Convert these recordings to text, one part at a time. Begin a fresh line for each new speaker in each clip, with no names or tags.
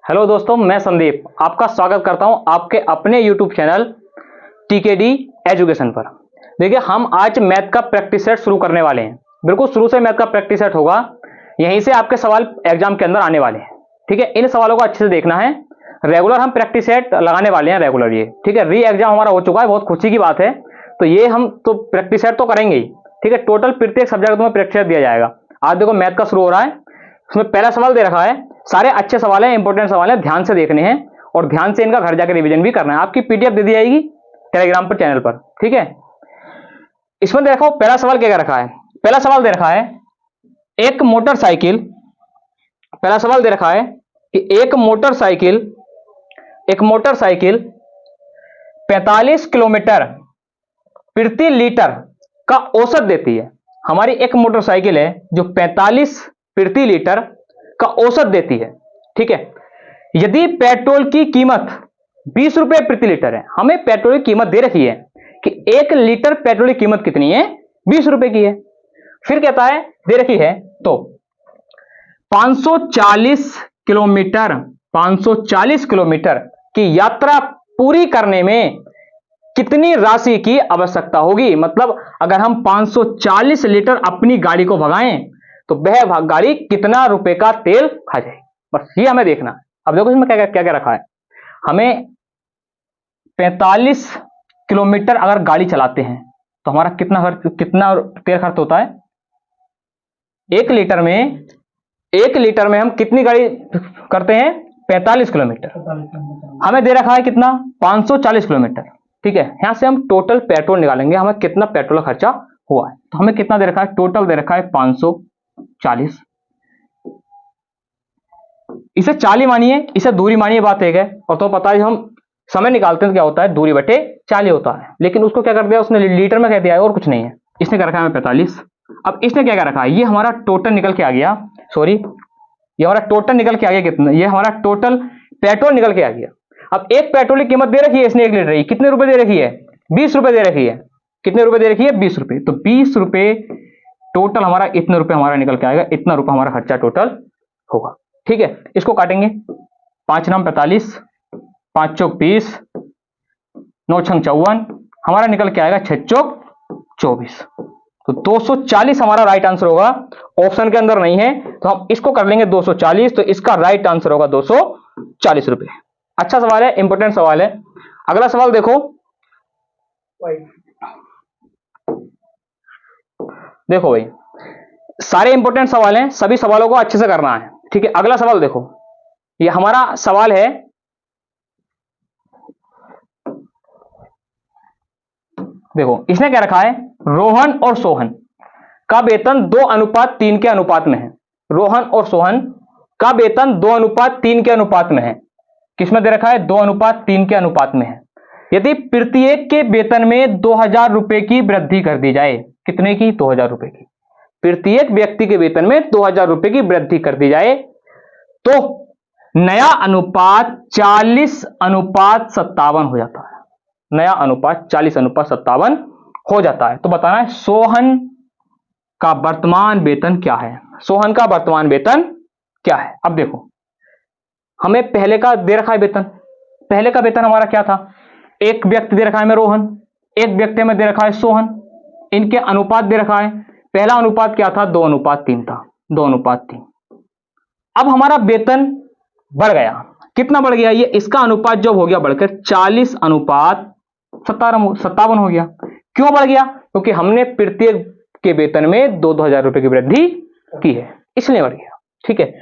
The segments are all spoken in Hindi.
हेलो दोस्तों, मैं संदीप आपका स्वागत करता हूं आपके अपने यूट्यूब चैनल टीकेडी एजुकेशन पर। देखिए, हम आज मैथ का प्रैक्टिस सेट शुरू करने वाले हैं। बिल्कुल शुरू से मैथ का प्रैक्टिस सेट होगा, यहीं से आपके सवाल एग्जाम के अंदर आने वाले हैं। ठीक है, इन सवालों को अच्छे से देखना है। रेगुलर हम प्रैक्टिस सेट लगाने वाले हैं, रेगुलर ये। ठीक है, री एग्जाम हमारा हो चुका है, बहुत खुशी की बात है। तो ये हम तो प्रैक्टिस सेट तो करेंगे ही। ठीक है, टोटल प्रत्येक सब्जेक्ट में प्रैक्टिस सेट दिया जाएगा। आज देखो मैथ का शुरू हो रहा है, उसमें पहला सवाल दे रखा है। सारे अच्छे सवाल हैं, इंपॉर्टेंट सवाल हैं, ध्यान से देखने हैं और ध्यान से इनका घर जाकर रिवीजन भी करना है। आपकी पीडीएफ दे दी जाएगी टेलीग्राम पर, चैनल पर। ठीक है, इसमें देखो पहला सवाल क्या रखा है। पहला सवाल दे रखा है एक मोटरसाइकिल। पहला सवाल दे रखा है कि एक मोटरसाइकिल 45 किलोमीटर प्रति लीटर का औसत देती है। हमारी एक मोटरसाइकिल है जो 45 प्रति लीटर का औसत देती है। ठीक है, यदि पेट्रोल की कीमत 20 रुपए प्रति लीटर है, हमें पेट्रोल की कीमत दे रखी है कि 1 लीटर पेट्रोल की कीमत कितनी है, 20 रुपए की है। फिर कहता है दे रखी है तो 540 किलोमीटर की यात्रा पूरी करने में कितनी राशि की आवश्यकता होगी। मतलब अगर हम 540 लीटर अपनी गाड़ी को भगाएं तो वह गाड़ी कितना रुपए का तेल खा जाएगी, बस ये हमें देखना है। अब देखो इसमें क्या क्या क्या रखा है। हमें 45 किलोमीटर अगर गाड़ी चलाते हैं तो हमारा कितना तेल खर्च होता है। 1 लीटर में हम कितनी गाड़ी करते हैं, 45 किलोमीटर। हमें दे रखा है कितना, 540 किलोमीटर। ठीक है, यहां से हम टोटल पेट्रोल निकालेंगे, हमें कितना पेट्रोल खर्चा हुआ है। तो हमें कितना दे रखा है, टोटल दे रखा है 540। इसे 40 मानिए, इसे दूरी मानिए, बात एक है। और तो पता है हम समय निकालते हैं तो क्या होता है, दूरी बटे 40 होता है। लेकिन उसको क्या कर दिया उसने, लीटर में कह दिया है और कुछ नहीं है। इसने कर रखा है 45। अब इसने क्या कर रखा है, ये हमारा टोटल निकल के आ गया, सॉरी ये हमारा टोटल निकल के आ गया कितना, ये हमारा टोटल पेट्रोल निकल के आ गया। अब एक पेट्रोल की कीमत दे रखी है इसने 1 लीटर की, कितने रुपए दे रखी है, 20 रुपए दे रखी है। कितने रुपए दे रखी है, 20 रुपए। तो 20 रुपए टोटल हमारा, इतने रुपए हमारा निकल के आएगा, इतना रुपए हमारा खर्चा टोटल होगा। ठीक है, इसको काटेंगे, 5 नाम 45, 5 चौक 20, 9 छंग 54, हमारा निकल के आएगा 6 चौक 24। तो 240 हमारा राइट आंसर होगा। ऑप्शन के अंदर नहीं है तो हम इसको कर लेंगे 240, तो इसका राइट आंसर होगा 240 रुपए। अच्छा सवाल है, इंपॉर्टेंट सवाल है। अगला सवाल देखो, देखो भाई सारे इंपॉर्टेंट सवाल हैं, सभी सवालों को अच्छे से करना है। ठीक है, अगला सवाल देखो, ये हमारा सवाल है, देखो इसने क्या रखा है, रोहन और सोहन का वेतन 2:3 के अनुपात में है। रोहन और सोहन का वेतन 2:3 के अनुपात में है। किसमें दे रखा है, 2:3 के अनुपात में है। यदि प्रत्येक के वेतन में 2000 रुपए की वृद्धि कर दी जाए, कितने की, 2000 रुपए की। प्रत्येक व्यक्ति के वेतन में 2000 रुपए की वृद्धि कर दी जाए तो नया अनुपात 40:57 हो जाता है। नया अनुपात 40:57 हो जाता है। तो बताना है सोहन का वर्तमान वेतन क्या है। सोहन का वर्तमान वेतन क्या है। अब देखो हमें पहले का दे रखा है वेतन। पहले का वेतन हमारा क्या था, एक व्यक्ति दे रखा है हमें रोहन, एक व्यक्ति में दे रखा है सोहन। इनके अनुपात दे रखा है, पहला अनुपात क्या था, 2:3 था, 2:3। अब हमारा वेतन बढ़ गया, कितना बढ़ गया, ये इसका अनुपात जो हो गया बढ़कर 40:57 हो गया। क्यों बढ़ गया, क्योंकि हमने प्रत्येक के वेतन में 2-2000 रुपए की वृद्धि की है, इसलिए बढ़ गया। ठीक है,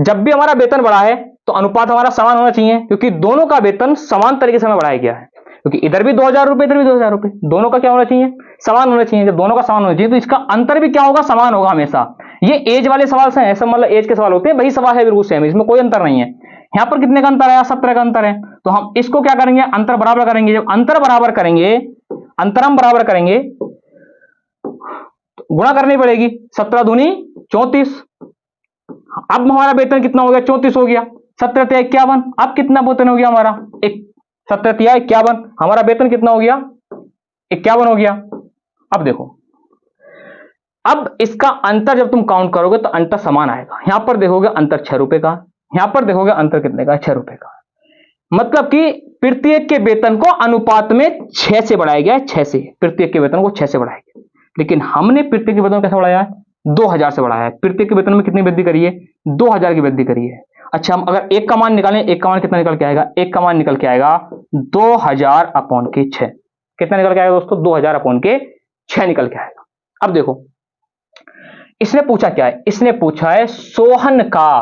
जब भी हमारा वेतन बढ़ा है तो अनुपात हमारा समान होना चाहिए, क्योंकि दोनों का वेतन समान तरीके से हमें बढ़ाया गया है। क्योंकि इधर भी 2000 रुपए, इधर भी 2000 रुपए, दोनों का क्या होना चाहिए, समान होना चाहिए। जब दोनों का समान होना चाहिए तो इसका अंतर भी क्या होगा, समान होगा हमेशा। ये एज वाले सवाल से ऐसा, मतलब एज के सवाल होते हैं, वही सवाल है बिल्कुल सेम, इसमें कोई अंतर नहीं है। यहां पर कितने का अंतर है, 17 का अंतर है। तो हम इसको क्या करेंगे, अंतर बराबर करेंगे। जब अंतर बराबर करेंगे, अंतर हम बराबर करेंगे, तो गुणा करनी पड़ेगी, 17 दूनी 34। अब हमारा वेतन कितना हो गया, 34 हो गया। 17 तिया 51, अब कितना वेतन हो गया हमारा, 17 तिया 51, हमारा वेतन कितना हो गया, 51 हो गया। अब देखो, अब इसका अंतर जब तुम काउंट करोगे तो अंतर समान आएगा। यहां पर देखोगे अंतर 6 रुपए का, यहां पर देखोगे अंतर कितने का, 6 रुपए का। मतलब कि प्रत्येक के वेतन को अनुपात में 6 से बढ़ाया गया है, 6 से, प्रत्येक के वेतन को 6 से बढ़ाया गया। लेकिन हमने प्रत्येक के वेतन को कैसे बढ़ाया है, 2000 से बढ़ाया है। प्रत्येक के वेतन में कितनी वृद्धि करी है, 2000 की वृद्धि करी है। अच्छा, हम अगर एक का मान निकालें, एक का मान कितना निकल के आएगा, एक का मान निकल के आएगा 2000 अपॉन के 6। कितना निकल के आएगा दोस्तों, 2000 अपॉन के 6 निकल के आएगा। अब देखो इसने पूछा क्या है, इसने पूछा है सोहन का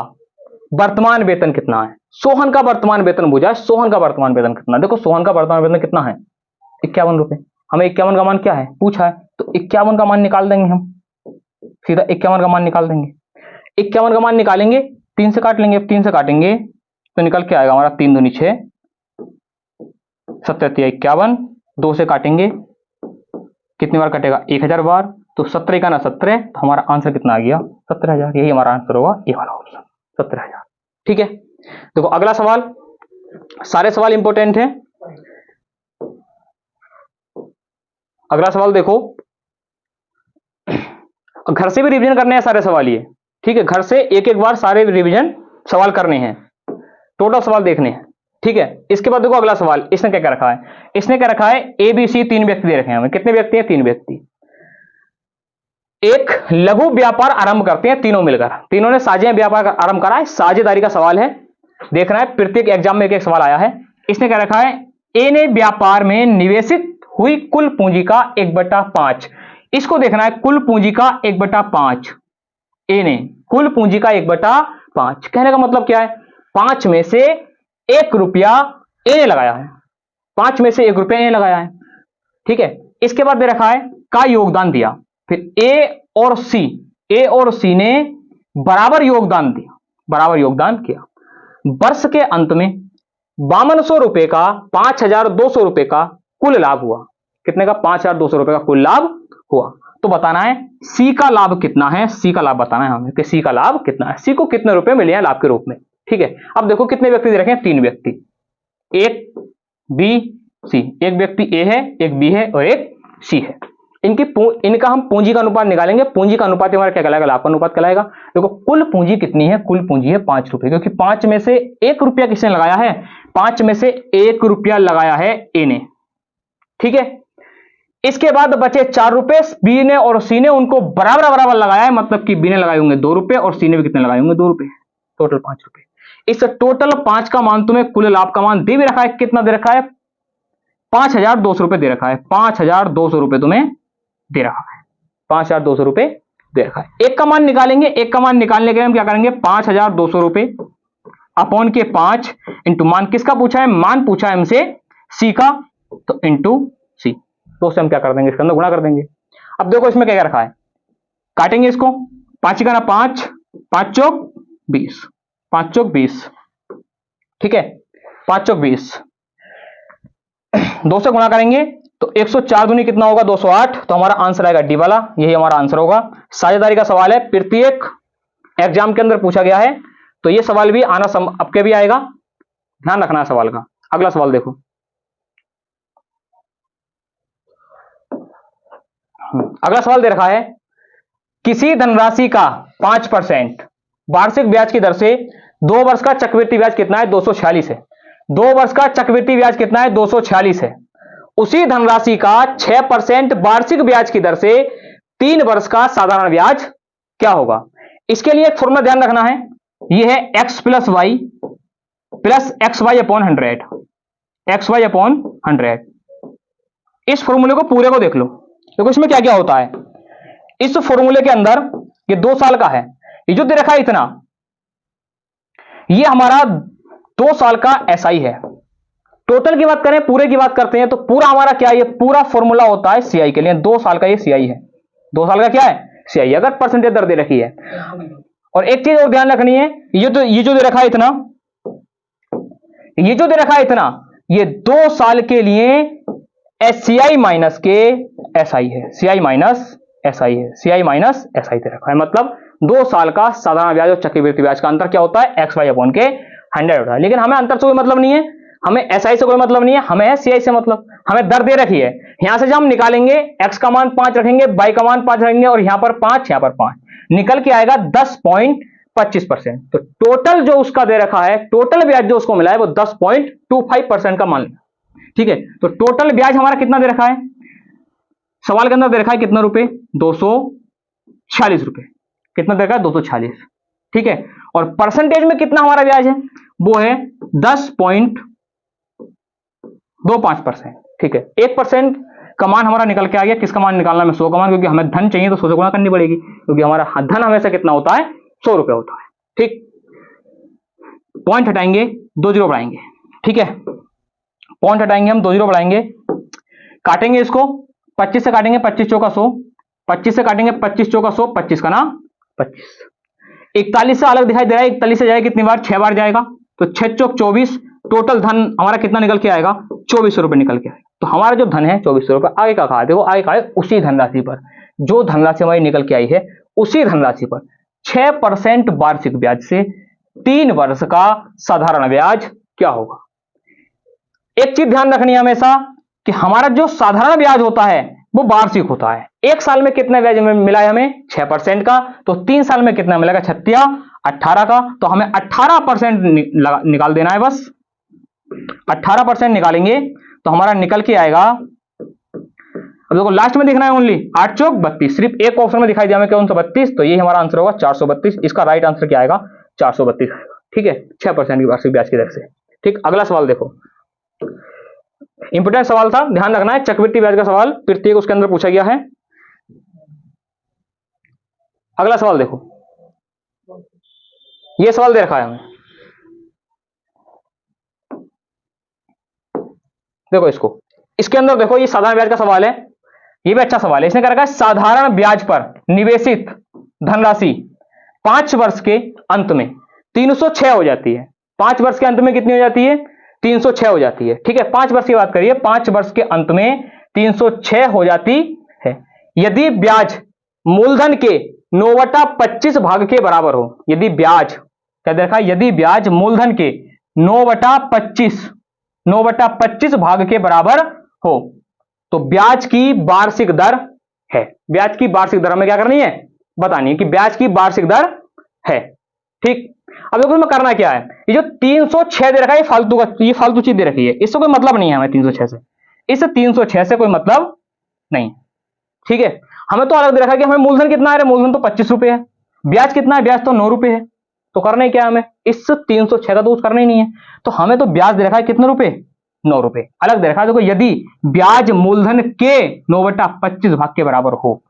वर्तमान वेतन कितना है। सोहन का वर्तमान वेतन पूछा है, सोहन का वर्तमान वेतन कितना। देखो सोहन का वर्तमान वेतन कितना है, 51 रुपए। हमें 51 का मान क्या है पूछा है, तो 51 का मान निकाल देंगे हम, सीधा 51 का मान निकाल देंगे। 51 का मान निकालेंगे, 3 से काट लेंगे, 3 से काटेंगे तो निकल के आएगा हमारा 3 दूनी 6, 7 51, 2 से काटेंगे कितनी बार कटेगा, 1000 बार, तो 17 का ना 17, तो हमारा आंसर कितना आ गया, 17000। यही हमारा आंसर होगा, ये वाला ऑप्शन 17000। ठीक है, देखो अगला सवाल, सारे सवाल इंपॉर्टेंट हैं। अगला सवाल देखो, घर से भी रिवीजन करने हैं सारे सवाल ये, ठीक है, घर से एक एक बार सारे रिवीजन सवाल करने हैं, टोटल सवाल देखने हैं। ठीक है, इसके बाद देखो अगला सवाल, इसने क्या क्या रखा है, इसने क्या रखा है, ए बी सी 3 व्यक्ति दे रखे हैं हमें। कितने व्यक्ति हैं, 3 व्यक्ति। एक लघु व्यापार आरंभ करते हैं तीनों मिलकर, तीनों ने साझे व्यापार आरंभ करा है, साझेदारी का सवाल है, देखना है प्रत्येक एग्जाम में एक एक सवाल आया है। इसने क्या रखा है, ए ने व्यापार में निवेशित हुई कुल पूंजी का 1/5, इसको देखना है कुल पूंजी का 1/5। ए ने कुल पूंजी का 1/5, कहने का मतलब क्या है, 5 में से 1 रुपया ए ने लगाया है, 5 में से 1 रुपया ए ने लगाया है। ठीक है, इसके बाद दे रखा है का योगदान दिया, फिर ए और सी ने बराबर योगदान दिया, बराबर योगदान किया। वर्ष के अंत में 5200 रुपए का 5200 रुपए का कुल लाभ हुआ। कितने का, 5200 रुपए का कुल लाभ हुआ। तो बताना है सी का लाभ कितना है, सी का लाभ बताना है हमें कि सी का लाभ कितना है, सी को कितने रुपए मिले हैं लाभ के रूप में। ठीक है, अब देखो कितने व्यक्ति दे रखे हैं, 3 व्यक्ति, एक बी सी, एक व्यक्ति ए है, एक बी है और एक सी है। इनका हम पूंजी का अनुपात निकालेंगे, पूंजी का अनुपात हमारा क्या कहलाएगा, लाभ का अनुपात कहलाएगा। देखो कुल पूंजी कितनी है, कुल पूंजी है 5 रुपए, क्योंकि 5 में से 1 रुपया किसने लगाया है, 5 में से 1 रुपया लगाया है ए ने। ठीक है, इसके बाद बचे 4 रुपए, बी ने और सी ने उनको बराबर बराबर लगाया है, मतलब कि बी ने लगाए होंगे 2 रुपए और सी ने भी कितने लगाए होंगे, 2 रुपए, टोटल 5 रुपए। इस टोटल 5 का मान तुम्हें कुल लाभ का मान दे भी रखा है, कितना दे रखा है, 5200 रुपए दे रखा है, 5200 रुपए तुम्हें दे रखा है, 5200 रुपए दे रखा है। एक का मान निकालेंगे, एक का मान निकालने के लिए हम क्या करेंगे, 5200 रुपए अपॉन के 5 इंटू मान किसका पूछा है, मान पूछा है हमसे सी का, तो इंटू सी, तो उससे हम क्या कर देंगे, इसके अंदर गुणा कर देंगे। अब देखो इसमें क्या क्या रखा है, काटेंगे इसको, 5 का ना 5, 5 चौक 20, 5 चौक 20, ठीक है, 5 चौक 20, 2 से गुणा करेंगे तो 104 दूनी कितना होगा, 208, तो हमारा आंसर आएगा डी वाला, यही हमारा आंसर होगा। साझेदारी का सवाल है, प्रत्येक एग्जाम के अंदर पूछा गया है, तो ये सवाल भी आना आपके भी आएगा, ध्यान रखना है सवाल का। अगला सवाल देखो, अगला सवाल दे रखा है, किसी धनराशि का 5% वार्षिक ब्याज की दर से 2 वर्ष का चक्रवृद्धि ब्याज कितना है, 246 है। 2 वर्ष का चक्रवृद्धि ब्याज कितना है, 246 है। उसी धनराशि का 6% वार्षिक ब्याज की दर से 3 वर्ष का साधारण ब्याज क्या होगा। इसके लिए एक फॉर्मूला ध्यान रखना है, यह है x plus Y plus X Y upon 100, X Y upon 100। इस फॉर्मूले को पूरे को देख लो, देखो इसमें क्या क्या होता है। इस फॉर्मूले के अंदर ये 2 साल का है, ये जो दे रखा है इतना, ये हमारा 2 साल का एसआई है। टोटल की बात करें, पूरे की बात करते हैं, तो पूरा हमारा क्या है, ये पूरा फॉर्मूला होता है सीआई के लिए, 2 साल का ये सीआई है, 2 साल का क्या है सीआई, अगर परसेंटेज दर दे रखी है। और एक चीज और ध्यान रखनी है, ये जो दे रखा है इतना, ये जो दे रखा है इतना, ये 2 साल के लिए सीआई माइनस के एसआई है, सीआई माइनस एसआई है, सीआई माइनस एसआई दे रखा है। मतलब 2 साल का साधारण ब्याज और चक्रवृद्धि ब्याज का अंतर क्या होता है, एक्स वाई अपॉन के 100 होता है। लेकिन हमें अंतर से कोई मतलब नहीं है, हमें एसआई से कोई मतलब नहीं है, हमें है सीआई से मतलब। हमें दर दे रखी है, यहां से जब हम निकालेंगे एक्स का मान 5 रखेंगे, वाई का मान 5 रखेंगे, और यहां पर 5, यहां पर 5, निकल के आएगा 25%। तो टोटल जो उसका दे रखा है, टोटल ब्याज जो उसको मिला है वो 10.25% का मान लिया। ठीक है, तो टोटल ब्याज हमारा कितना दे रखा है, सवाल के अंदर दे रखा है कितना रुपए, 246 रुपए। कितना दे रखा है, 246। ठीक है, और परसेंटेज में कितना हमारा ब्याज है, वो है 10.25%। ठीक है, 1% का मान हमारा निकल के आ गया। किसका मान निकालना है, 100 का मान, क्योंकि हमें धन चाहिए तो 100 से गुणा करनी पड़ेगी, क्योंकि हमारा धन हमेशा कितना होता है, 100 रुपए होता है। ठीक, पॉइंट हटाएंगे, 2 जीरो बढ़ाएंगे। ठीक है, पॉइंट हटाएंगे हम, 2 जीरो बढ़ाएंगे, काटेंगे इसको, 25 से काटेंगे, 25 चौका 100, 25 से काटेंगे, 25 चौका 100, 25 का ना 25। 41 से अलग दिखाई दे रहा है, 41 से जाएगा कितनी बार, 6 बार जाएगा, तो 6 चौक 24। टोटल धन हमारा कितना निकल के आएगा, 2400 रुपए निकल के आएगा। तो हमारा जो धन है 2400 रुपए। आगे का कहा, देखो आगे का है उसी धनराशि पर, जो धनराशि हमारी निकल के आई है उसी धनराशि पर 6% वार्षिक ब्याज से 3 वर्ष का साधारण ब्याज क्या होगा। एक चीज ध्यान रखनी है हमेशा कि हमारा जो साधारण ब्याज होता है वो वार्षिक होता है। एक साल में कितना ब्याज मिला है हमें, 6% का, तो 3 साल में कितना मिलेगा, 36 18 का, तो हमें 18% निकाल देना है बस। 18% निकालेंगे तो हमारा निकल के आएगा, अब देखो लास्ट में दिखना है ओनली 8 चौक 32, सिर्फ एक ऑप्शन में दिखाई दिया हमें कौन सा 32, तो ये हमारा आंसर होगा 432। इसका राइट आंसर क्या आएगा, 432 आएगा। ठीक है, 6% की वार्षिक ब्याज की दर से। ठीक, अगला सवाल देखो, इंपोर्टेंट सवाल था, ध्यान रखना है, चक्रवृद्धि ब्याज का सवाल प्रत्येक उसके अंदर पूछा गया है। अगला सवाल देखो, ये सवाल दे रखा है हमें, देखो इसको, इसके अंदर देखो ये साधारण ब्याज का सवाल है, ये भी अच्छा सवाल है। इसने क्या रखा है, साधारण ब्याज पर निवेशित धनराशि 5 वर्ष के अंत में 306 हो जाती है। 5 वर्ष के अंत में कितनी हो जाती है, 306 हो जाती है। ठीक है, 5 वर्ष की बात करिए, 5 वर्ष के अंत में 306 हो जाती है यदि ब्याज मूलधन के 9/25 भाग के बराबर हो। यदि ब्याज क्या देखा, यदि ब्याज मूलधन के 9/25 भाग के बराबर हो तो ब्याज की वार्षिक दर है। ब्याज की वार्षिक दर हमें क्या करनी है, बतानी है कि ब्याज की वार्षिक दर है। ठीक, अब देखो इसमें करना क्या है, ये जो 306 दे रखा है ये फालतू का, ये फालतू चीज दे रखी है, इससे कोई मतलब नहीं है हमें 306 से, इस 306 से कोई मतलब नहीं। ठीक है, हमें तो अलग दे रखा है कि हमें मूलधन कितना है, मूलधन तो 25 रुपए है, ब्याज कितना है, ब्याज तो 9 रुपए है, तो करना ही क्या है हमें, इस 306 का तो कुछ करना ही नहीं है, तो हमें तो ब्याज दे रखा है कितने रुपए, 9 रुपए अलग दे रखा है। देखो यदि ब्याज मूलधन के 9/25 भाग के बराबर हो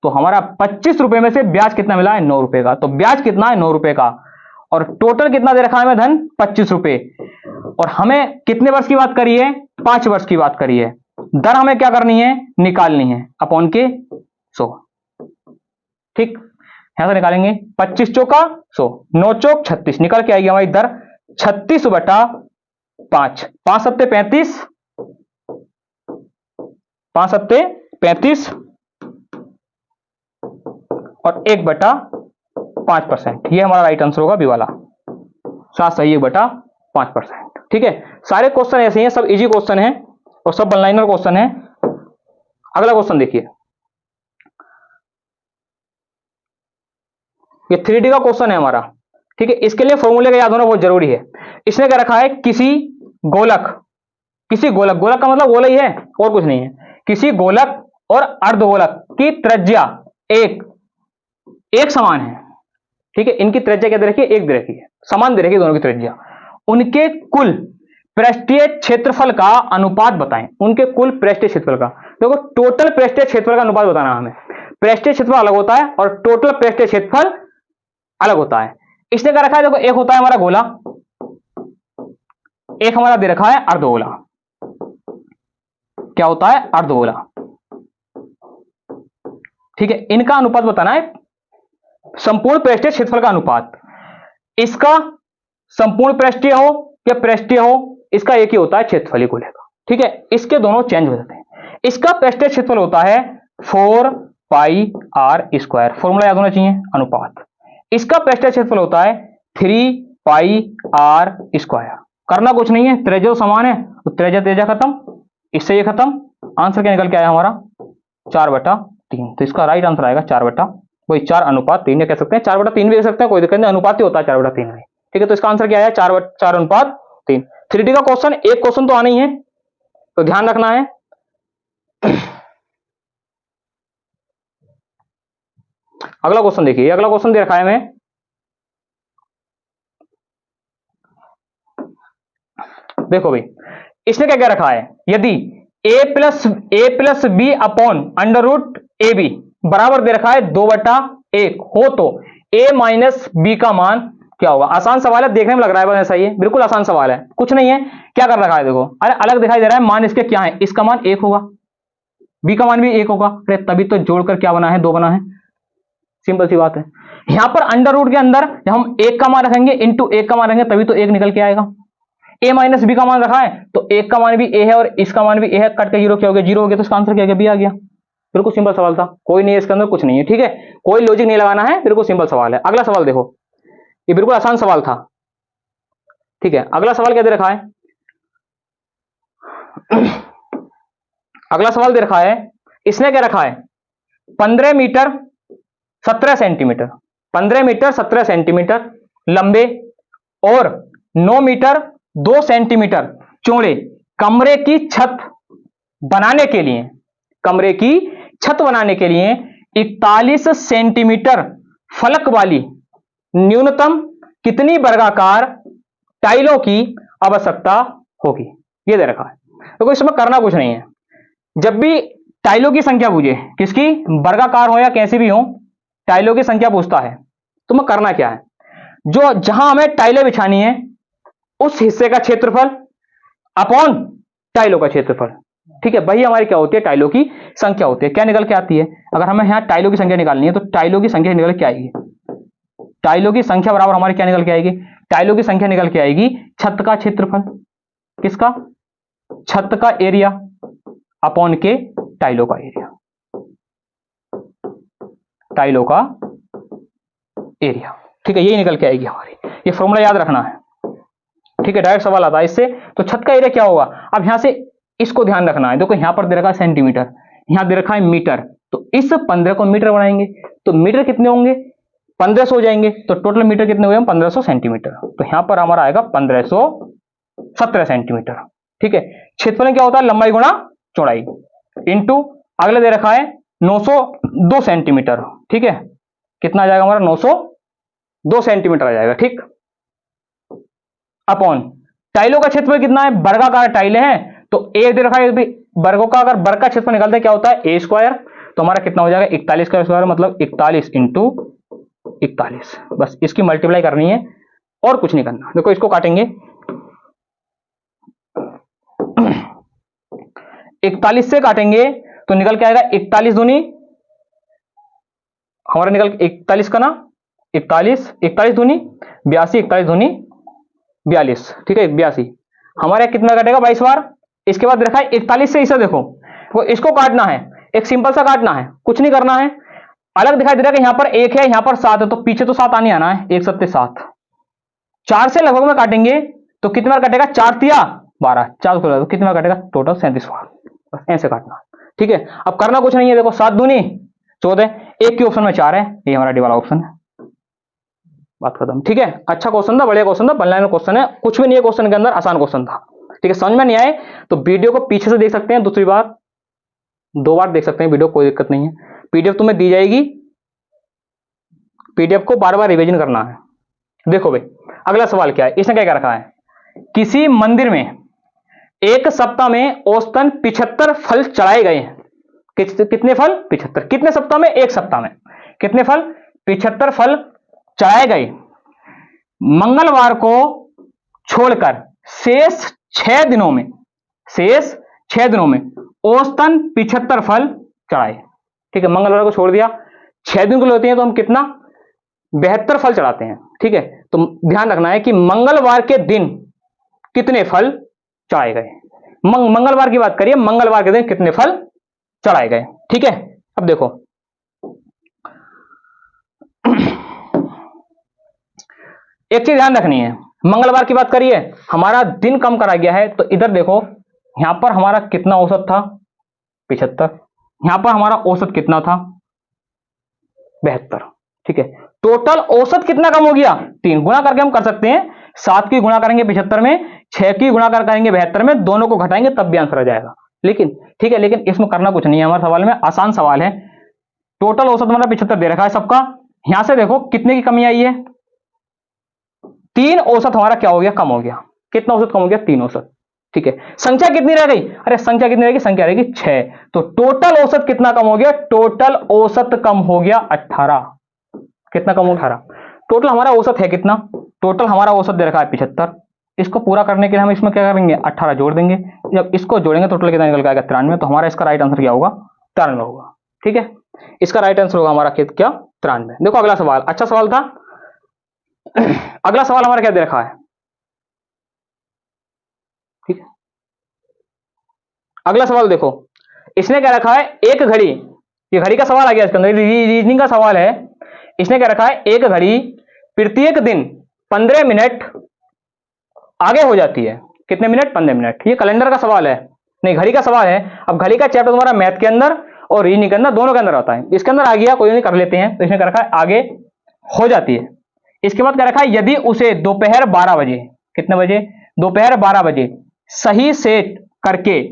तो हमारा 25 रुपए में से ब्याज कितना मिला है, 9 रुपए का, तो ब्याज कितना है, 9 रुपए का, और टोटल कितना दे रखा है हमें धन, 25 रुपए, और हमें कितने वर्ष की बात करी है, 5 वर्ष की बात करी है। दर हमें क्या करनी है, निकालनी है अपॉन के 100। ठीक, यहां से निकालेंगे, 25 चौका 100, 9 चौक 36, निकल के आएगी हमारी दर 36/5, 5 सत्ते 35, 5 सत्ते 35 और 1/5%। ये हमारा राइट आंसर होगा बी वाला, 7 सही 1/5%। ठीक है, सारे क्वेश्चन ऐसे हैं, सब इजी क्वेश्चन है और सब वन लाइनर क्वेश्चन है। अगला क्वेश्चन देखिए, ये 3D का क्वेश्चन है हमारा। ठीक है, इसके लिए फॉर्मूले का याद होना बहुत जरूरी है। इसने क्या रखा है, किसी गोलक गोलक का मतलब गोला ही है और कुछ नहीं है, किसी गोलक और अर्धगोलक की त्रिज्या एक समान है। ठीक है, इनकी त्रिज्या क्या दे रखी है, एक दे रखी है, समान दे रखी है दोनों की त्रिज्या। उनके कुल पृष्ठीय क्षेत्रफल का अनुपात बताएं। उनके कुल पृष्ठीय क्षेत्रफल का, देखो टोटल पृष्ठीय क्षेत्रफल का अनुपात बताना हमें। पृष्ठीय क्षेत्रफल अलग होता है और टोटल पृष्ठीय क्षेत्रफल अलग होता है। इसने क्या रखा है, देखो एक होता है हमारा गोला, एक हमारा दे रखा है अर्धगोला। क्या होता है, अर्धगोला। ठीक है, इनका अनुपात बताना है, संपूर्ण पृष्ठीय क्षेत्रफल का अनुपात। इसका संपूर्ण पृष्ठीय हो या पृष्ठीय हो, इसका एक ही होता है, क्षेत्रफल गोले का। ठीक है, इसके दोनों चेंज हो जाते हैं। इसका पृष्ठीय क्षेत्रफल होता है 4πr², फॉर्मूला याद होना चाहिए, अनुपात। इसका पृष्ठीय क्षेत्रफल होता है 3πr²। करना कुछ नहीं है, त्रिज्या समान है तो त्रिज्या खत्म, इससे ये खत्म। आंसर क्या निकल के आया हमारा, 4/3। तो इसका राइट आंसर आएगा 4/3। वही 4:3 या कह सकते हैं 4/3 भी कह सकते हैं, कोई दिक्कत नहीं, अनुपात ही होता है 4/3 में। ठीक है, तो इसका आंसर क्या है? 4:3। 3D का क्वेश्चन, एक क्वेश्चन तो आना ही है, तो ध्यान रखना है। अगला क्वेश्चन देखिए, अगला क्वेश्चन दे रखा है हमें, देखो भाई इसने क्या क्या रखा है, यदि a plus B upon under root A B बराबर दे रखा है 2/1 हो तो a माइनस बी का मान क्या होगा? आसान सवाल है, देखने में लग रहा है बस ऐसा ही है, बिल्कुल आसान सवाल है, कुछ नहीं है। क्या कर रखा है देखो, अरे अलग दिखाई दे रहा है, मान इसके क्या है, इसका मान 1 होगा, बी का मान भी 1 होगा, अरे तभी तो जोड़कर क्या बना है, 2 बना है, सिंपल सी बात है। यहां पर अंडर रूट के अंदर जब हम 1 का मान रखेंगे इंटू 1 का मान रखेंगे तभी तो 1 निकल के आएगा। a माइनस बी का मान रखा है तो 1 का मान भी a है और इसका मान भी a है, कट के 0 क्या हो गया, 0 हो गया, तो इसका आंसर क्या गया, बी आ गया। बिल्कुल सिंपल सवाल था, कोई नहीं है इसके अंदर, कुछ नहीं है, ठीक है, कोई लॉजिक नहीं लगाना है, बिल्कुल सिंपल सवाल है। अगला सवाल देखो, ये बिल्कुल आसान सवाल था, ठीक है। अगला सवाल क्या दे रखा है, अगला सवाल दे रखा है, इसने क्या रखा है, 15 मीटर 17 सेंटीमीटर, 15 मीटर 17 सेंटीमीटर लंबे और 9 मीटर 2 सेंटीमीटर चौड़े कमरे की छत बनाने के लिए, कमरे की छत बनाने के लिए 41 सेंटीमीटर फलक वाली न्यूनतम कितनी वर्गाकार टाइलों की आवश्यकता होगी, ये दे रखा है। तो इसमें करना कुछ नहीं है, जब भी टाइलों की संख्या पूछे, किसकी, वर्गाकार हो या कैसी भी हो, टाइलों की संख्या पूछता है, तो मैं करना क्या है, जो जहां हमें टाइलें बिछानी है उस हिस्से का क्षेत्रफल अपॉन टाइलों का क्षेत्रफल, ठीक है, वही हमारी क्या होती है, टाइलों की संख्या होती है। क्या निकल के आती है, अगर हमें यहां टाइलों की संख्या निकालनी है तो टाइलों की संख्या निकल के आएगी, टाइलों की संख्या बराबर हमारी क्या निकल के आएगी, टाइलों की संख्या निकल के आएगी छत का क्षेत्रफल, किसका, छत का एरिया अपॉन के टाइलों का एरिया, टाइलों का एरिया, ठीक है, यही निकल के आएगी हमारी, ये फॉर्मूला याद रखना है, ठीक है, डायरेक्ट सवाल आता है इससे। तो छत का एरिया क्या होगा, अब यहां से इसको ध्यान रखना है, देखो यहां पर दे रखा है सेंटीमीटर, यहां दे रखा है मीटर, तो इस 15 को मीटर बनाएंगे तो मीटर कितने होंगे, 1500 हो जाएंगे, तो टोटल मीटर कितने हुए, 1500 सेंटीमीटर, तो यहां पर हमारा आएगा 1517 सेंटीमीटर, ठीक है। क्षेत्रफल क्या होता है, लंबाई गुणा चौड़ाई, इंटू अगले दे रखा है 902 सेंटीमीटर, ठीक है, कितना आ जाएगा हमारा, 902 सेंटीमीटर आ जाएगा, ठीक, अपॉन टाइलों का क्षेत्रफल कितना है, वर्गाकार टाइलें हैं तो ए दे रखा है, वर्गों का अगर वर्ग का क्षेत्रफल निकालते हैं क्या होता है, ए स्क्वायर, तो हमारा कितना हो जाएगा 41 का स्क्वायर, मतलब 41 इंटू 41, बस इसकी मल्टीप्लाई करनी है और कुछ नहीं करना। देखो इसको काटेंगे 41 से काटेंगे तो निकल के आएगा 41 दूनी हमारा निकल 41 का ना 41 दूनी 82, 41 दूनी 42, ठीक है, 82, हमारे कितना कटेगा 22 बार। इसके बाद रखा है 41 से इसे देखो, वो इसको काटना है, एक सिंपल सा काटना है, कुछ नहीं करना है, अलग दिखाई दे रहा है कि यहां पर 1 है यहां पर 7 है, तो पीछे तो 7 आने आना है, 1 7 7, 4 से लगभग में काटेंगे तो कितने बार कटेगा, 4 तिया 12, 4 तो कितने बार कटेगा, टोटल 37 बार, बस ऐसे काटना, ठीक है। अब करना कुछ नहीं है, देखो 7 दूनी 14, एक के ऑप्शन में 4 है, ये हमारा डी वाला ऑप्शन है, बात खत्म, ठीक है। अच्छा क्वेश्चन था, बढ़िया क्वेश्चन था, बनलाइन क्वेश्चन है, कुछ भी नहीं है क्वेश्चन के अंदर, आसान क्वेश्चन था, ठीक है। समझ में नहीं आए तो वीडियो को पीछे से देख सकते हैं, दूसरी बार 2 बार देख सकते हैं वीडियो, कोई दिक्कत नहीं है, पीडीएफ तुम्हें दी जाएगी, पीडीएफ को बार बार रिवीजन करना है। देखो भाई अगला सवाल क्या है, इसने क्या रखा है, किसी मंदिर में एक सप्ताह में औसतन 75 फल चढ़ाए गए हैं, कितने फल, 75, कितने सप्ताह में, एक सप्ताह में कितने फल, 75 फल चढ़ाए गए, मंगलवार को छोड़कर शेष 6 दिनों में, शेष 6 दिनों में औसतन 75 फल चढ़ाए, ठीक है, मंगलवार को छोड़ दिया, 6 दिन को लेते हैं तो हम कितना, 72 फल चढ़ाते हैं, ठीक है। तो ध्यान रखना है कि मंगलवार के दिन कितने फल चढ़ाए गए, मंगलवार की बात करिए, मंगलवार के दिन कितने फल चढ़ाए गए, ठीक है। अब देखो एक चीज ध्यान रखनी है, मंगलवार की बात करिए, हमारा दिन कम करा गया है, तो इधर देखो यहां पर हमारा कितना औसत था, 75, यहां पर हमारा औसत कितना था 72। ठीक है, टोटल औसत कितना कम हो गया? 3। गुणा करके हम कर सकते हैं, 7 की गुणा करेंगे 75 में, 6 की गुणा करेंगे 72 में, दोनों को घटाएंगे तब भी आंसर आ जाएगा। लेकिन ठीक है, लेकिन इसमें करना कुछ नहीं है, हमारे सवाल में आसान सवाल है। टोटल औसत हमारा 75 दे रखा है सबका। यहां से देखो कितने की कमी आई है, 3 औसत हमारा क्या हो गया? कम हो गया। कितना औसत कम हो गया? 3 औसत। ठीक है, संख्या कितनी रह गई? अरे संख्या कितनी रहेगी? संख्या रहेगी 6। तो टोटल औसत कितना कम हो गया? टोटल औसत कम हो गया 18। कितना कम हो गया? 18। टोटल हमारा औसत है कितना? टोटल हमारा औसत दे रखा है 75। इसको पूरा करने के लिए हम इसमें क्या करेंगे? 18 जोड़ देंगे। जब इसको जोड़ेंगे टोटल कितना निकल के आएगा? 93। तो हमारा इसका राइट आंसर क्या होगा? 93 होगा। ठीक है, इसका राइट आंसर होगा हमारा क्या? 93। देखो अगला सवाल, अच्छा सवाल था। अगला सवाल हमारा क्या दे रखा है? ठीक है, अगला सवाल देखो, इसने क्या रखा है? एक घड़ी, ये घड़ी का सवाल आ गया इसके अंदर, रीजनिंग का सवाल है। इसने क्या रखा है? एक घड़ी प्रत्येक दिन 15 मिनट आगे हो जाती है। कितने मिनट? 15 मिनट। ये कैलेंडर का सवाल है, नहीं घड़ी का सवाल है। अब घड़ी का चैप्टर तुम्हारा मैथ के अंदर और रीजनिंग के अंदर, दोनों के अंदर आता है। इसके अंदर आ गया, कोई नहीं कर लेते हैं। तो इसने क्या रखा है? आगे हो जाती है। इसके बाद क्या रखा है? यदि उसे दोपहर 12 बजे, कितने बजे? दोपहर 12 बजे सही सेट करके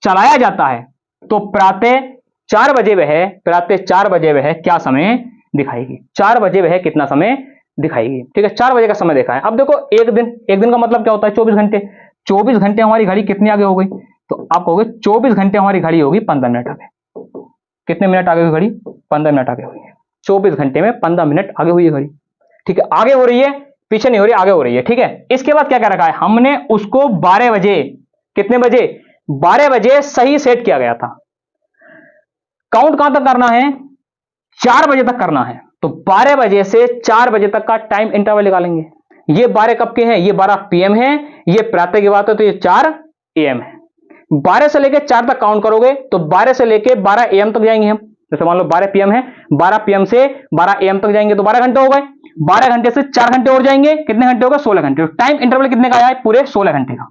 चलाया जाता है तो प्रातः 4 बजे वह क्या समय दिखाएगी? 4 बजे वह कितना समय दिखाएगी? ठीक है, 4 बजे का समय देखा है। अब देखो एक दिन का मतलब क्या होता है? 24 घंटे। 24 घंटे हमारी घड़ी कितनी आगे हो गई? तो आप कहोगे 24 घंटे हमारी घड़ी होगी 15 मिनट आगे। कितने मिनट आगे हुई घड़ी? 15 मिनट आगे हुई है। 24 घंटे में 15 मिनट आगे हुई है घड़ी। ठीक है, आगे हो रही है, पीछे नहीं हो रही, आगे हो रही है। ठीक है, इसके बाद क्या रखा है? हमने उसको 12 बजे, कितने बजे? 12 बजे सही सेट किया गया था। काउंट कहां तक करना है? 4 बजे तक करना है। तो 12 बजे से 4 बजे तक का टाइम इंटरवल निकालेंगे। ये 12 कब के हैं? ये 12 पीएम है, ये प्रातः की बात है, तो ये 4 एएम है। 12 से लेकर 4 तक काउंट करोगे तो 12 से लेकर 12 एएम तक जाएंगे हम। जैसे मान लो 12 पीएम है, 12 पीएम से 12 एएम तक जाएंगे तो 12 घंटे हो गए। 12 घंटे से 4 घंटे और जाएंगे, कितने घंटे हो गए? 16 घंटे। टाइम इंटरवल कितने का आया है? पूरे 16 घंटे का।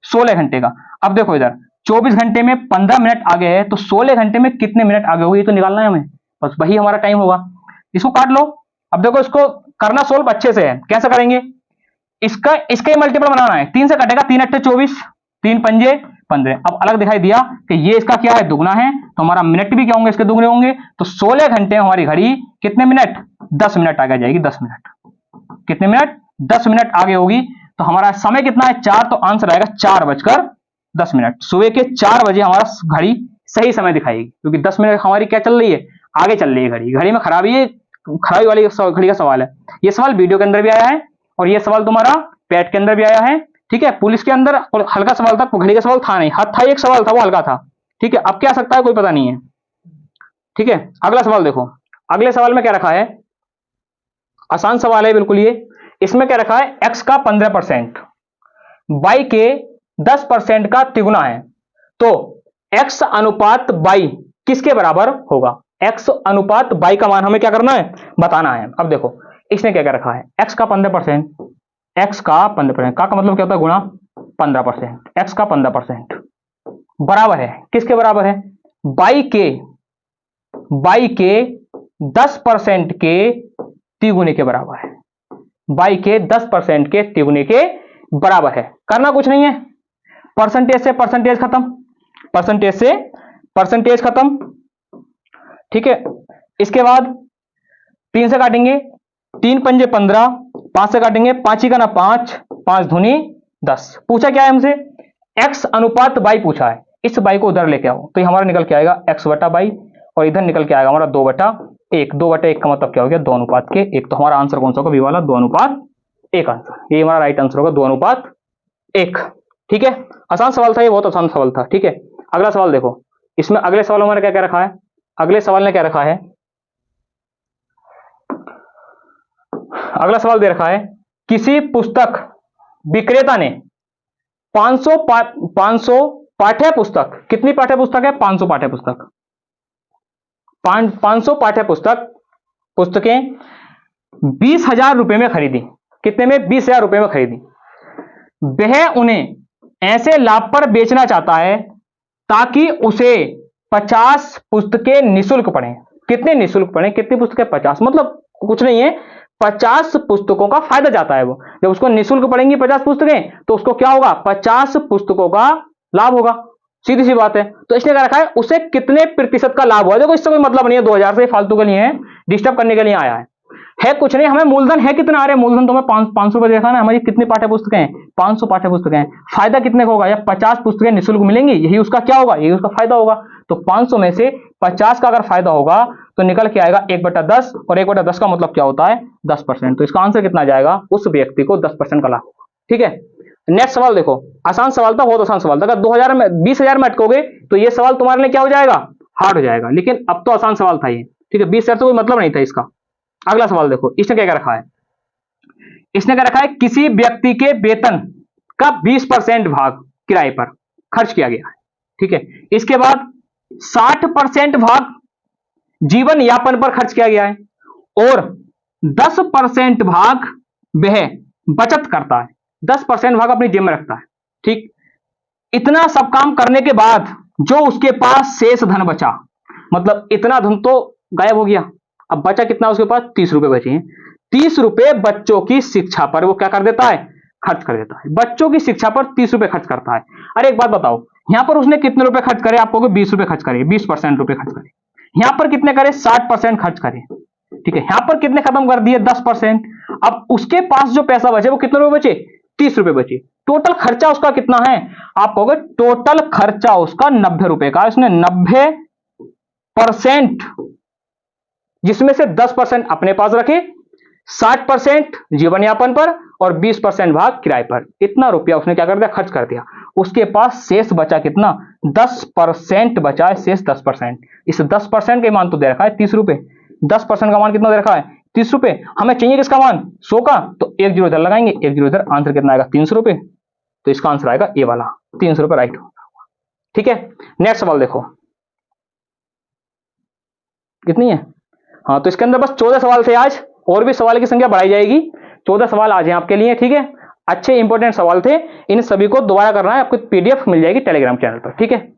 16 घंटे का। अब देखो इधर 24 घंटे में 15 मिनट आगे है, तो 16 घंटे में कितने मिनट आगे होगी? ये तो निकालना है हमें, बस वही हमारा टाइम होगा। इसको काट लो। अब देखो इसको करना सोल्व अच्छे से है। कैसे करेंगे? इसका मल्टीपल बनाना है। 3 से कटेगा, 3 अट्ठे 24, 3 पंजे 15। अब अलग दिखाई दिया कि ये इसका क्या है? दुगना है, तो हमारा मिनट भी क्या होंगे? इसके दुगने होंगे। तो 16 घंटे हमारी घड़ी कितने मिनट? 10 मिनट आगे जाएगी। 10 मिनट। कितने मिनट? 10 मिनट आगे होगी। तो हमारा समय कितना है? 4। तो आंसर आएगा 4:10। सुबह के 4 बजे हमारा घड़ी सही समय दिखाएगी, क्योंकि 10 मिनट हमारी क्या चल रही है? आगे चल रही है घड़ी। घड़ी में खराबी वाली घड़ी का सवाल है। ये सवाल वीडियो के अंदर भी आया है और ये सवाल तुम्हारा पैट के अंदर भी आया है। ठीक है, पुलिस के अंदर हल्का सवाल था, घड़ी का सवाल था नहीं, हाथ था, एक सवाल था वो हल्का था। ठीक है, अब क्या आ सकता है कोई पता नहीं है। ठीक है, अगला सवाल देखो। अगले सवाल में क्या रखा है? आसान सवाल है बिल्कुल ये। इसमें क्या रखा है? x का 15% y के 10% का तिगुना है, तो x अनुपात y किसके बराबर होगा? x अनुपात y का मान हमें क्या करना है? बताना है। अब देखो इसने क्या क्या रखा है? x का 15%, x का 15% का मतलब क्या होता है? गुणा 15%, x का 15% बराबर है किसके बराबर है? y के 10% के तिगुने के बराबर है। y के 10% के तिगुने के बराबर है। करना कुछ नहीं है, परसेंटेज से परसेंटेज खत्म, परसेंटेज से परसेंटेज खत्म। ठीक है, इसके बाद 3 से काटेंगे, 3 पंजे 15, 5 से काटेंगे, 5 ही का ना 5, 5 दूनी 10। पूछा क्या है हमसे? x अनुपात y पूछा है। इस y को उधर लेके आओ तो ये हमारा निकल के आएगा x बटा y, और इधर निकल के आएगा हमारा 2/1। 2/1 का मतलब क्या हो गया? 2 अनुपात के 1। तो हमारा आंसर कौन सा होगा? बी वाला 2 अनुपात 1 आंसर। ये हमारा राइट आंसर होगा 2 अनुपात 1। ठीक है, आसान सवाल था ये, बहुत आसान सवाल था। ठीक है, अगला सवाल देखो। इसमें अगले सवाल में हमारा क्या क्या रखा है? अगले सवाल ने क्या रखा है? अगला सवाल दे रखा है, किसी पुस्तक विक्रेता ने 500 पाठ्य पुस्तक, कितनी पाठ्य पुस्तक है? 500 पाठ्य पुस्तक, 500 पाठ्य पुस्तकें 20,000 रुपए में खरीदी। कितने में? 20,000 रुपए में खरीदी। वह उन्हें ऐसे लाभ पर बेचना चाहता है ताकि उसे 50 पुस्तकें निःशुल्क पढ़ें। कितने निःशुल्क पढ़े, कितनी पुस्तकें, 50, मतलब कुछ नहीं है, 50 पुस्तकों का फायदा जाता है वो। जब उसको निःशुल्क पढ़ेंगी 50 पुस्तकें तो उसको क्या होगा, 50 पुस्तकों का लाभ होगा, सीधी सी बात है। तो इसने क्या रखा है, उसे कितने प्रतिशत का लाभ हुआ। देखो इससे कोई मतलब नहीं है, 2000 से फालतू के लिए है, डिस्टर्ब करने के लिए आया है कुछ नहीं। हमें मूलधन है कितना, अरे मूलधन तो हमें 500 रुपए देखा ना, हमारी कितनी पाठ्य पुस्तकें हैं, 500 पाठ्य पुस्तकें हैं। फायदा कितने का होगा, या 50 पुस्तकें निःशुल्क मिलेंगी, यही उसका क्या होगा, यही उसका फायदा होगा। तो 500 में से 50 का अगर फायदा होगा तो निकल के आएगा 1/10, और 1/10 का मतलब क्या होता है, 10%। तो इसका आंसर कितना जाएगा, उस व्यक्ति को 10% का लाभ। ठीक है, नेक्स्ट सवाल देखो, आसान सवाल था, बहुत आसान सवाल था। अगर 2000 में 20,000 में अटकोगे तो ये सवाल तुम्हारे लिए क्या हो जाएगा, हार्ड हो जाएगा, लेकिन अब तो आसान सवाल था ये। ठीक है, 20,000 तो कोई मतलब नहीं था इसका। अगला सवाल देखो, इसने क्या रखा है, इसने क्या रखा है, किसी व्यक्ति के वेतन का 20% भाग किराए पर खर्च किया गया है। ठीक है, इसके बाद 60% भाग जीवन यापन पर खर्च किया गया है, और 10% भाग वह बचत करता है, 10% भाग अपनी जेब में रखता है। ठीक, इतना सब काम करने के बाद जो उसके पास शेष धन बचा, मतलब इतना धन तो गायब हो गया, अब बचा कितना उसके पास, 30 रुपए बचे हैं। 30 रुपए बच्चों की शिक्षा पर वो क्या कर देता है, खर्च कर देता है। बच्चों की शिक्षा पर 30 रुपए खर्च करता है। अरे एक बात बताओ, यहां पर उसने कितने रुपए खर्च करे, आप कहोगे 20 रुपए खर्च करे, 20% रुपए खर्च करे। यहां पर कितने करे, 60% खर्च करे। ठीक है, यहां पर कितने खत्म कर दिए, 10%। अब उसके पास जो पैसा बचे वो कितने रुपए बचे, 30 रुपए बचे। टोटल खर्चा उसका कितना है, आप कहोगे टोटल खर्चा उसका 90 रुपए का। उसने 90%, जिसमें से 10% अपने पास रखे, 60% जीवन यापन पर, और 20% भाग किराए पर। इतना रुपया उसने क्या कर दिया, खर्च कर दिया। उसके पास शेष बचा कितना, 10% बचा है, शेष 10%। इस 10% का मान तो दे रखा है 30 रुपए, 10% का मान कितना दे रखा है, 30 रुपए। हमें चाहिए किसका मान, 100 का, तो 1 जीरो इधर लगाएंगे, 1 जीरो इधर, आंसर कितना आएगा, 300 रुपए। तो इसका आंसर आएगा ए वाला, 300 रुपए राइट होगा। ठीक है, नेक्स्ट सवाल देखो, कितनी है, हाँ तो इसके अंदर बस 14 सवाल थे आज, और भी सवाल की संख्या बढ़ाई जाएगी। 14 सवाल आज हैं आपके लिए। ठीक है, अच्छे इंपॉर्टेंट सवाल थे, इन सभी को दोबारा करना है, आपको पीडीएफ मिल जाएगी टेलीग्राम चैनल पर। ठीक है।